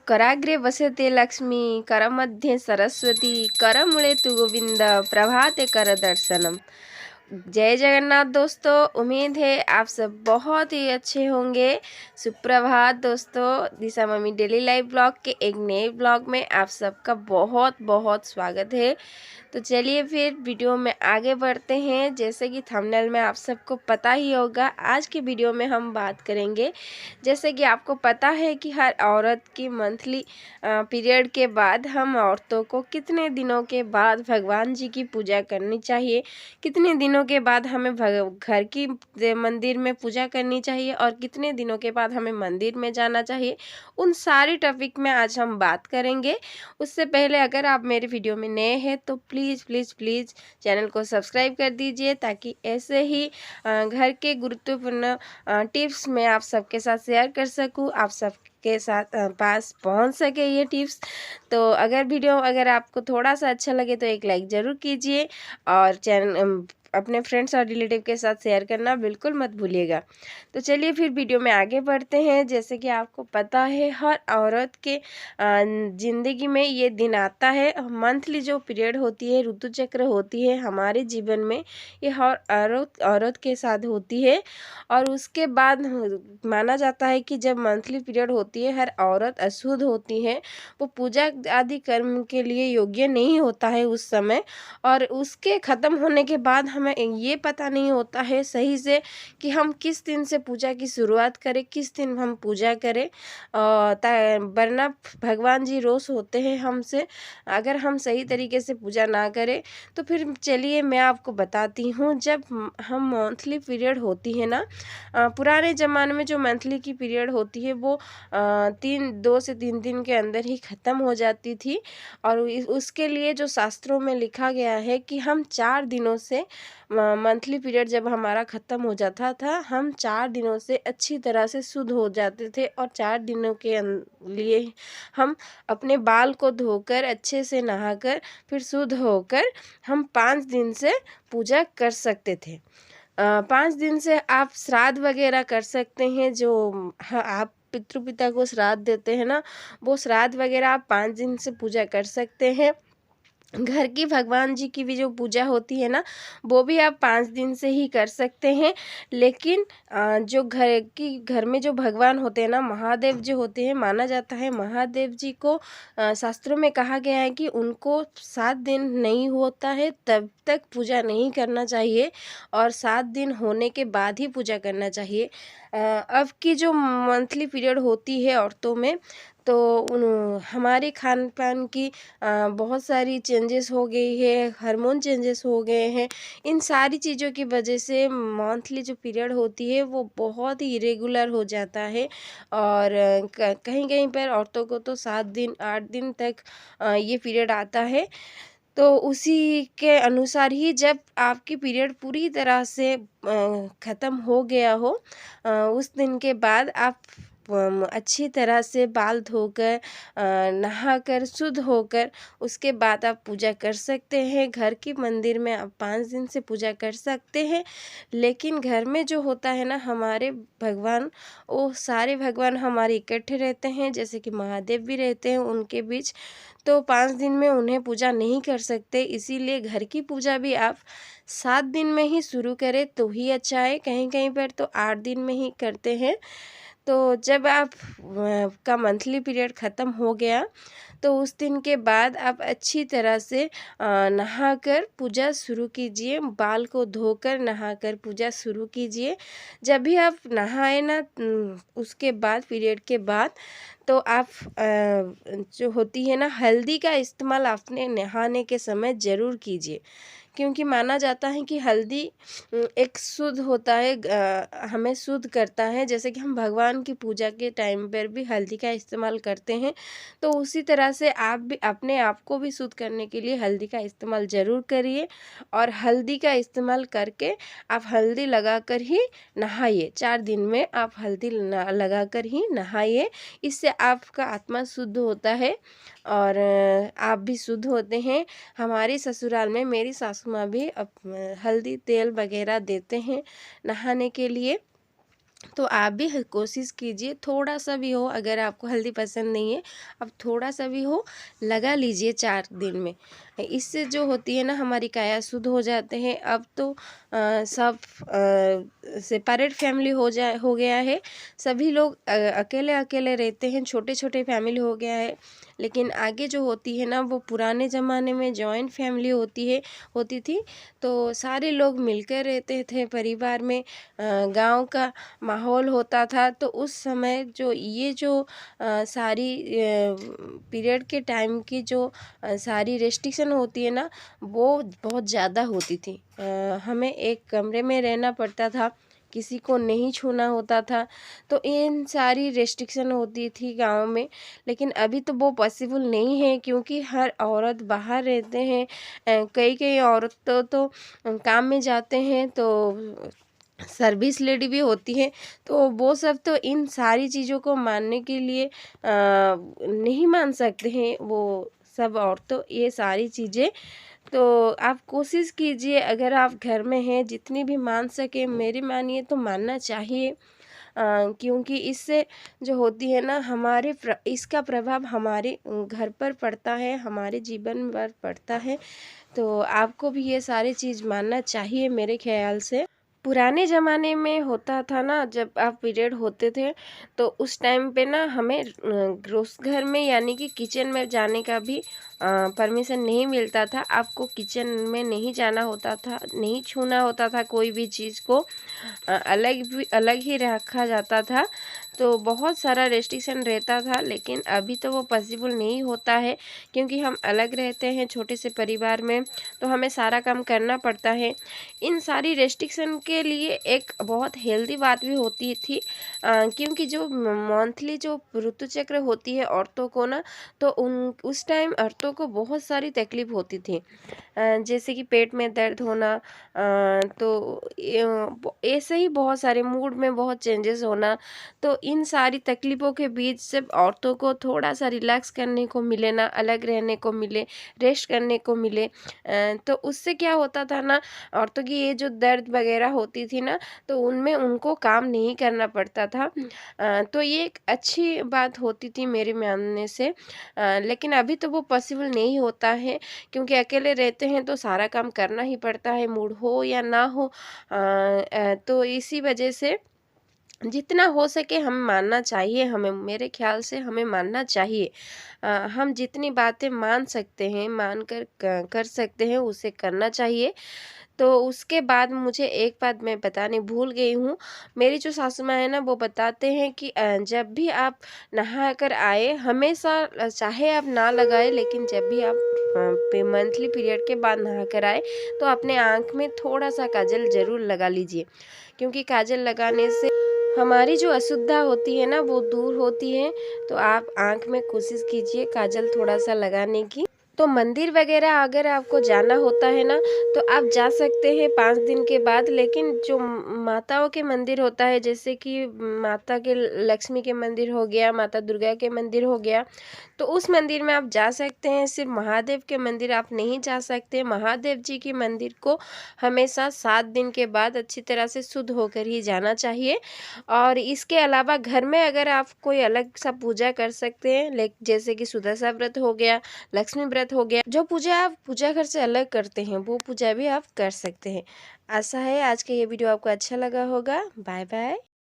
कराग्रे वसते लक्ष्मी करमध्ये सरस्वती करमुळे तु गोविंद प्रभाते कर दर्शनम। जय जगन्नाथ दोस्तों, उम्मीद है आप सब बहुत ही अच्छे होंगे। सुप्रभात दोस्तों, दिशा मम्मी डेली लाइफ ब्लॉग के एक नए ब्लॉग में आप सबका बहुत बहुत स्वागत है। तो चलिए फिर वीडियो में आगे बढ़ते हैं। जैसे कि थंबनेल में आप सबको पता ही होगा, आज की वीडियो में हम बात करेंगे। जैसे कि आपको पता है कि हर औरत की मंथली पीरियड के बाद हम औरतों को कितने दिनों के बाद भगवान जी की पूजा करनी चाहिए, कितने दिनों के बाद हमें घर की मंदिर में पूजा करनी चाहिए और कितने दिनों के बाद हमें मंदिर में जाना चाहिए। उन सारी टॉपिक में आज हम बात करेंगे। उससे पहले अगर आप मेरे वीडियो में नए हैं तो प्लीज़ प्लीज़ प्लीज़ चैनल को सब्सक्राइब कर दीजिए, ताकि ऐसे ही घर के गुरुत्वपूर्ण टिप्स मैं आप सबके साथ शेयर कर सकूं, आप सबके साथ पास पहुंच सके ये टिप्स। तो अगर आपको थोड़ा सा अच्छा लगे तो एक लाइक ज़रूर कीजिए और चैनल अपने फ्रेंड्स और रिलेटिव के साथ शेयर करना बिल्कुल मत भूलिएगा। तो चलिए फिर वीडियो में आगे बढ़ते हैं। जैसे कि आपको पता है, हर औरत के ज़िंदगी में ये दिन आता है। मंथली जो पीरियड होती है, ऋतु चक्र होती है हमारे जीवन में, ये हर औरत के साथ होती है। और उसके बाद माना जाता है कि जब मंथली पीरियड होती है, हर औरत अशुद्ध होती है, वो पूजा आदि कर्म के लिए योग्य नहीं होता है उस समय। और उसके ख़त्म होने के बाद हमें ये पता नहीं होता है सही से कि हम किस दिन से पूजा की शुरुआत करें, किस दिन हम पूजा करें। वरना भगवान जी रोष होते हैं हमसे अगर हम सही तरीके से पूजा ना करें। तो फिर चलिए मैं आपको बताती हूँ। जब हम मंथली पीरियड होती है ना, पुराने ज़माने में जो मंथली की पीरियड होती है वो 2 से 3 दिन के अंदर ही ख़त्म हो जाती थी। और उसके लिए जो शास्त्रों में लिखा गया है कि हम 4 दिनों से मंथली पीरियड जब हमारा ख़त्म हो जाता था, हम 4 दिनों से अच्छी तरह से शुद्ध हो जाते थे। और 4 दिनों के लिए हम अपने बाल को धोकर अच्छे से नहाकर फिर शुद्ध होकर हम 5 दिन से पूजा कर सकते थे। 5 दिन से आप श्राद्ध वगैरह कर सकते हैं। जो आप पितृ-पिता को श्राद्ध देते हैं ना, वो श्राद्ध वगैरह आप 5 दिन से पूजा कर सकते हैं। घर की भगवान जी की भी जो पूजा होती है ना, वो भी आप 5 दिन से ही कर सकते हैं। लेकिन जो घर में जो भगवान होते हैं ना, महादेव जो होते हैं, माना जाता है महादेव जी को शास्त्रों में कहा गया है कि उनको 7 दिन नहीं होता है तब तक पूजा नहीं करना चाहिए, और 7 दिन होने के बाद ही पूजा करना चाहिए। अब की जो मंथली पीरियड होती है औरतों में, तो हमारे खान पान की बहुत सारी चेंजेस हो गई है, हार्मोन चेंजेस हो गए हैं। इन सारी चीज़ों की वजह से मंथली जो पीरियड होती है वो बहुत ही इरेगुलर हो जाता है। और कहीं कहीं पर औरतों को तो 7 दिन 8 दिन तक ये पीरियड आता है। तो उसी के अनुसार ही जब आपकी पीरियड पूरी तरह से ख़त्म हो गया हो, उस दिन के बाद आप अच्छी तरह से बाल धोकर नहाकर शुद्ध होकर उसके बाद आप पूजा कर सकते हैं। घर की मंदिर में आप 5 दिन से पूजा कर सकते हैं। लेकिन घर में जो होता है ना, हमारे भगवान, वो सारे भगवान हमारे इकट्ठे रहते हैं, जैसे कि महादेव भी रहते हैं उनके बीच। तो 5 दिन में उन्हें पूजा नहीं कर सकते, इसीलिए घर की पूजा भी आप 7 दिन में ही शुरू करें तो ही अच्छा है। कहीं कहीं पर तो 8 दिन में ही करते हैं। तो जब आप का मंथली पीरियड ख़त्म हो गया, तो उस दिन के बाद आप अच्छी तरह से नहाकर पूजा शुरू कीजिए। बाल को धोकर नहाकर पूजा शुरू कीजिए। जब भी आप नहाए ना, उसके बाद पीरियड के बाद, तो आप जो होती है ना हल्दी का इस्तेमाल आपने नहाने के समय ज़रूर कीजिए। क्योंकि माना जाता है कि हल्दी एक शुद्ध होता है, हमें शुद्ध करता है। जैसे कि हम भगवान की पूजा के टाइम पर भी हल्दी का इस्तेमाल करते हैं, तो उसी तरह से आप भी अपने आप को भी शुद्ध करने के लिए हल्दी का इस्तेमाल ज़रूर करिए। और हल्दी का इस्तेमाल करके आप हल्दी लगाकर ही नहाइए। 4 दिन में आप हल्दी लगाकर ही नहाइए। इससे आपका आत्मा शुद्ध होता है और आप भी शुद्ध होते हैं। हमारे ससुराल में मेरी सासू माँ भी हल्दी तेल वगैरह देते हैं नहाने के लिए। तो आप भी कोशिश कीजिए, थोड़ा सा भी हो, अगर आपको हल्दी पसंद नहीं है, अब थोड़ा सा भी हो लगा लीजिए 4 दिन में। इससे जो होती है ना हमारी काया शुद्ध हो जाते हैं। अब तो सब सेपरेट फैमिली हो गया है, सभी लोग अकेले अकेले रहते हैं, छोटे छोटे फैमिली हो गया है। लेकिन आगे जो होती है ना, वो पुराने ज़माने में जॉइंट फैमिली होती थी। तो सारे लोग मिलकर रहते थे परिवार में, गांव का माहौल होता था। तो उस समय जो सारी पीरियड के टाइम की जो सारी रेस्ट्रिक्शन होती है ना, वो बहुत ज़्यादा होती थी। हमें एक कमरे में रहना पड़ता था, किसी को नहीं छूना होता था। तो इन सारी रेस्ट्रिक्शन होती थी गांव में। लेकिन अभी तो वो पॉसिबल नहीं है, क्योंकि हर औरत बाहर रहते हैं। कई कई औरतों तो काम में जाते हैं, तो सर्विस लेडी भी होती है। तो वो सब तो इन सारी चीज़ों को मानने के लिए नहीं मान सकते हैं वो सब औरतों ये सारी चीज़ें। तो आप कोशिश कीजिए, अगर आप घर में हैं जितनी भी मान सके, मेरी मानिए तो मानना चाहिए। क्योंकि इससे जो होती है ना इसका प्रभाव हमारे घर पर पड़ता है, हमारे जीवन पर पड़ता है। तो आपको भी ये सारी चीज़ मानना चाहिए मेरे ख्याल से। पुराने ज़माने में होता था ना, जब आप पीरियड होते थे, तो उस टाइम पे ना हमें ग्रोस घर में यानी कि किचन में जाने का भी परमिशन नहीं मिलता था। आपको किचन में नहीं जाना होता था, नहीं छूना होता था, कोई भी चीज़ को अलग ही रखा जाता था। तो बहुत सारा रेस्ट्रिक्शन रहता था। लेकिन अभी तो वो पॉसिबल नहीं होता है, क्योंकि हम अलग रहते हैं छोटे से परिवार में, तो हमें सारा काम करना पड़ता है। इन सारी रेस्ट्रिक्शन के लिए एक बहुत हेल्दी बात भी होती थी, क्योंकि जो मंथली जो ऋतुचक्र होती है औरतों को ना, तो उस टाइम औरतों को बहुत सारी तकलीफ होती थी। जैसे कि पेट में दर्द होना, तो ऐसे ही बहुत सारे मूड में बहुत चेंजेस होना। तो इन सारी तकलीफ़ों के बीच सिर्फ औरतों को थोड़ा सा रिलैक्स करने को मिले ना, अलग रहने को मिले, रेस्ट करने को मिले, तो उससे क्या होता था ना, औरतों की ये जो दर्द वगैरह होती थी ना, तो उनमें उनको काम नहीं करना पड़ता था। तो ये एक अच्छी बात होती थी मेरे मानने से। लेकिन अभी तो वो पॉसिबल नहीं होता है, क्योंकि अकेले रहते हैं तो सारा काम करना ही पड़ता है, मूड हो या ना हो। तो इसी वजह से जितना हो सके हम मानना चाहिए, हमें मेरे ख्याल से हमें मानना चाहिए। हम जितनी बातें मान सकते हैं, मान कर सकते हैं, उसे करना चाहिए। तो उसके बाद मुझे एक बात मैं बताने भूल गई हूँ। मेरी जो सासू माँ है ना, वो बताते हैं कि जब भी आप नहा कर आए, हमेशा चाहे आप ना लगाए, लेकिन जब भी आप मंथली पीरियड के बाद नहा कर आए, तो अपने आँख में थोड़ा सा काजल ज़रूर लगा लीजिए। क्योंकि काजल लगाने से हमारी जो अशुद्धता होती है ना, वो दूर होती है। तो आप आँख में कोशिश कीजिए काजल थोड़ा सा लगाने की। तो मंदिर वगैरह अगर आपको जाना होता है ना, तो आप जा सकते हैं 5 दिन के बाद। लेकिन जो माताओं के मंदिर होता है, जैसे कि माता के लक्ष्मी के मंदिर हो गया, माता दुर्गा के मंदिर हो गया, तो उस मंदिर में आप जा सकते हैं। सिर्फ महादेव के मंदिर आप नहीं जा सकते। महादेव जी के मंदिर को हमेशा 7 दिन के बाद अच्छी तरह से शुद्ध होकर ही जाना चाहिए। और इसके अलावा घर में अगर आप कोई अलग सा पूजा कर सकते हैं, जैसे कि सुदशा व्रत हो गया, लक्ष्मी व्रत हो गया, जो पूजा आप पूजा घर से अलग करते हैं, वो पूजा भी आप कर सकते हैं। आशा है आज का ये वीडियो आपको अच्छा लगा होगा। Bye bye.